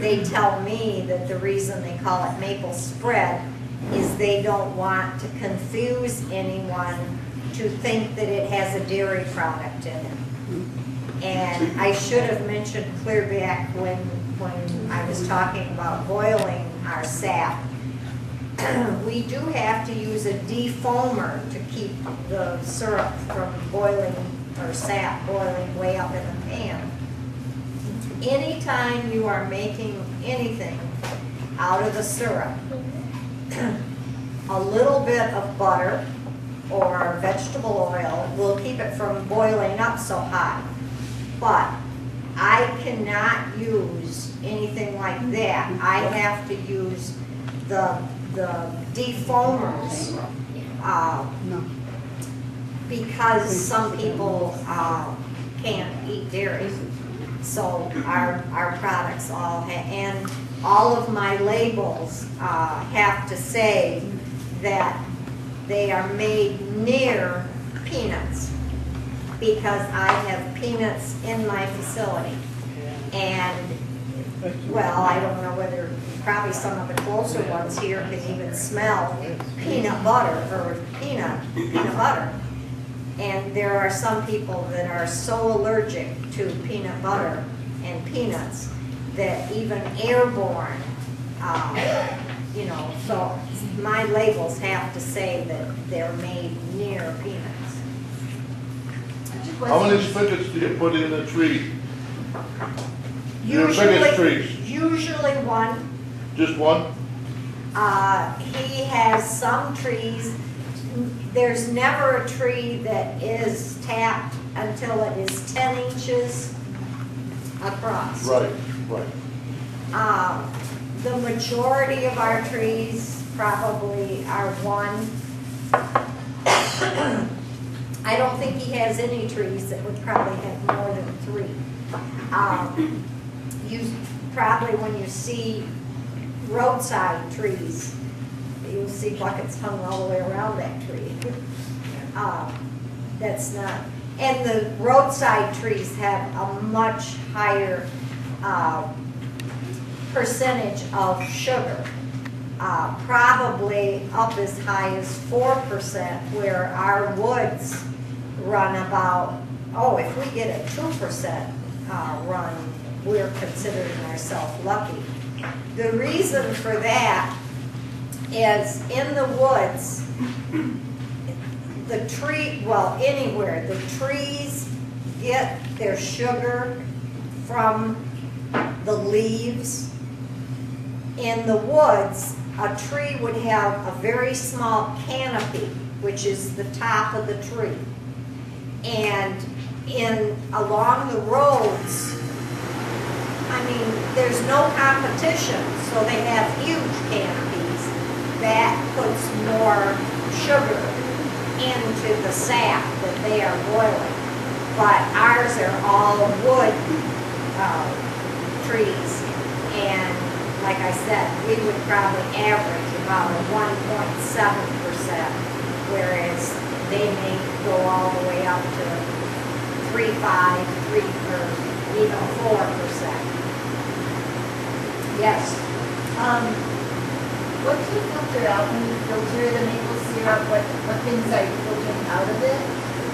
they tell me that the reason they call it maple spread is they don't want to confuse anyone to think that it has a dairy product in it. And I should have mentioned clear back when I was talking about boiling our sap. We do have to use a defoamer to keep the syrup from boiling, or sap boiling way up in the pan. Anytime you are making anything out of the syrup, a little bit of butter or vegetable oil will keep it from boiling up so hot. But I cannot use anything like that. I have to use the defoamers because some people can't eat dairy. So our products all and all of my labels have to say that they are made near peanuts, because I have peanuts in my facility. And, well, I don't know whether, probably some of the closer ones here can even smell peanut butter or peanut butter. And there are some people that are so allergic to peanut butter and peanuts that even airborne, you know, so my labels have to say that they're made near peanuts. How many spigots do you put in a tree? Your biggest trees? Usually one. Just one? He has some trees. There's never a tree that is tapped until it is 10 inches across. Right. The majority of our trees probably are one. I don't think he has any trees that would probably have more than 3. You probably, when you see roadside trees, you'll see buckets hung all the way around that tree. That's not, and the roadside trees have a much higher percentage of sugar, probably up as high as 4%, where our woods run about, if we get a 2% run, we're considering ourselves lucky. The reason for that is in the woods, anywhere, the trees get their sugar from the leaves. In the woods, a tree would have a very small canopy, which is the top of the tree. And along the roads, I mean, there's no competition, so they have huge canopies that puts more sugar into the sap that they are boiling. But ours are all wood trees, and like I said, we would probably average about a 1.7%, whereas they may go all the way up to 3.5, 3, or even 4%. Yes. What do you filter out when you filter the maple syrup? What things are you filtering out of it?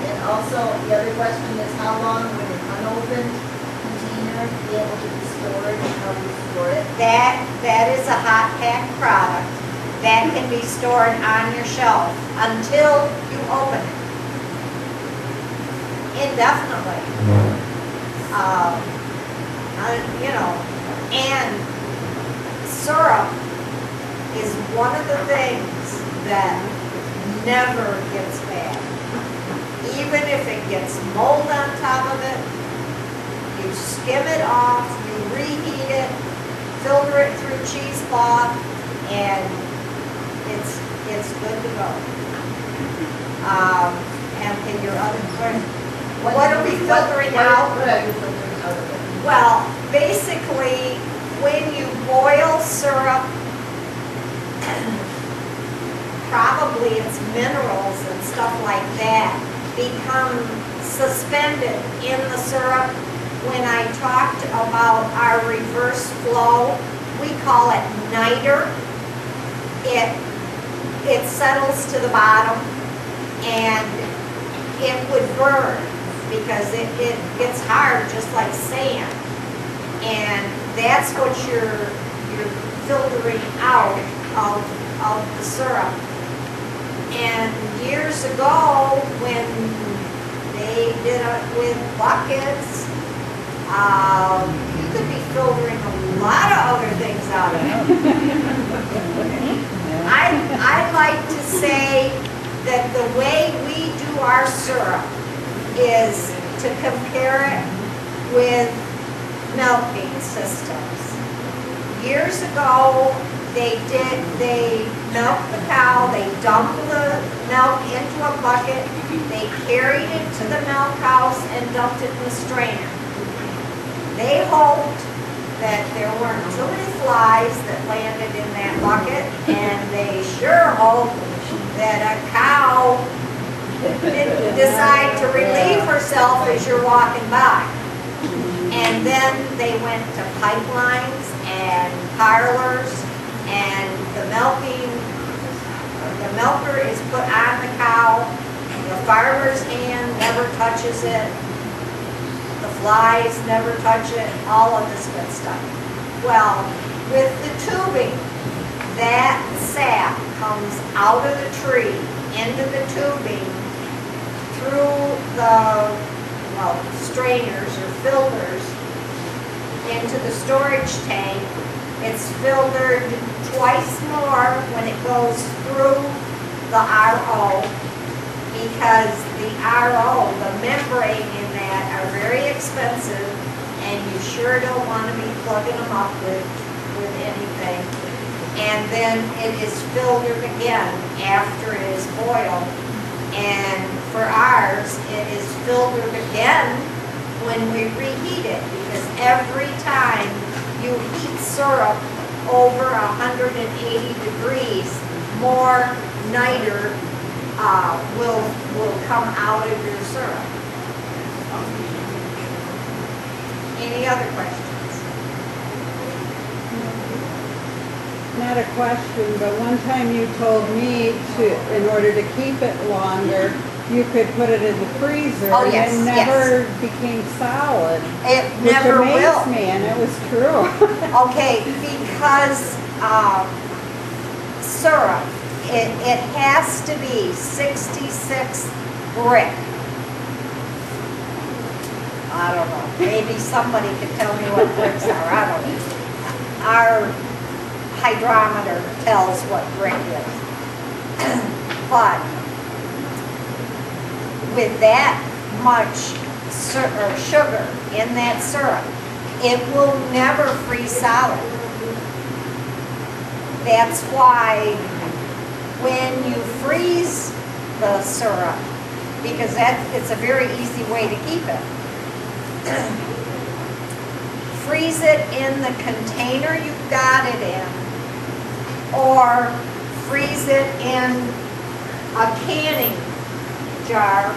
And also, the other question is, how long would an unopened container be able to be stored, and how do you store it? That is a hot pack product that can be stored on your shelf until you open it. Indefinitely. You know, and syrup is one of the things that never gets bad. Even if it gets mold on top of it, you skim it off, you reheat it, filter it through cheesecloth, and it's good to go. And your other question, what are we filtering out? What are you filtering out of it? Well, basically, when you boil syrup, probably its minerals and stuff like that become suspended in the syrup, when I talked about our reverse flow, we call it niter. It settles to the bottom and it would burn because it gets hard just like sand. And that's what you're filtering out of the syrup. And years ago, when they did it with buckets, you could be filtering a lot of other things out of it. I like to say that the way we do our syrup is to compare it with milking systems. Years ago, they milked the cow, they dumped the milk into a bucket, they carried it to the milk house and dumped it in the strainer. They hoped that there weren't too many flies that landed in that bucket, and they sure hoped that a cow didn't decide to relieve herself as you're walking by. And then they went to pipelines and parlors, and the milker is put on the cow, the farmer's hand never touches it, the flies never touch it, all of this good stuff. Well, with the tubing, that sap comes out of the tree, into the tubing, through the strainers or filters, into the storage tank. It's filtered twice more when it goes through the RO, because the RO, the membrane in that, are very expensive, and you sure don't want to be plugging them up with anything. And then it is filtered again after it is boiled. And for ours, it is filtered again when we reheat it, because every time you heat syrup over 180 degrees, more niter will come out of your syrup. Any other questions? Not a question, but one time you told me in order to keep it longer, you could put it in the freezer. Oh, yes, and it never became solid. It never which will. amazed me, and it was true. Okay, because syrup, it has to be 66 brick. I don't know, maybe somebody could tell me what bricks are, I don't know. Our hydrometer tells what brick is. But with that much sugar in that syrup, it will never freeze solid. That's why when you freeze the syrup, because it's a very easy way to keep it. Freeze it in the container you've got it in, or freeze it in a canning jar.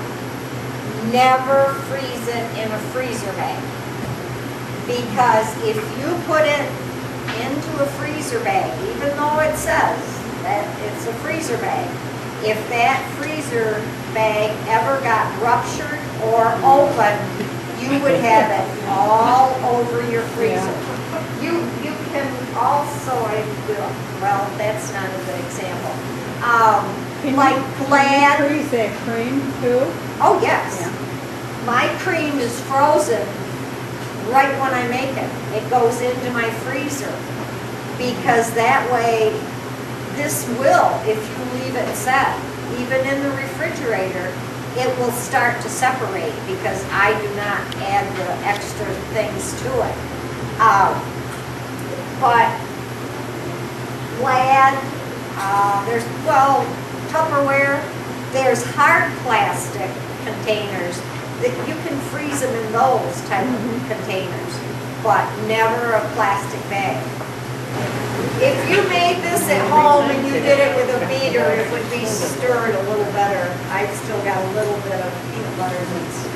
Never freeze it in a freezer bag, because if you put it into a freezer bag, even though it says that it's a freezer bag, if that freezer bag ever got ruptured or opened, you would have it all over your freezer. You can also, well, that's not a good example. Like Glad. Can you freeze that cream too? Oh, yes. Yeah. My cream is frozen right when I make it. It goes into my freezer, because that way, this will, if you leave it set, even in the refrigerator, it will start to separate, because I do not add the extra things to it. But Glad, there's, Tupperware, there's hard plastic containers that you can freeze them in those type of containers, but never a plastic bag. If you made this at home and you did it with a beater, it would be stirred a little better. I've still got a little bit of peanut butter that's.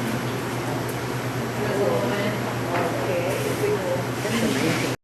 Okay, we will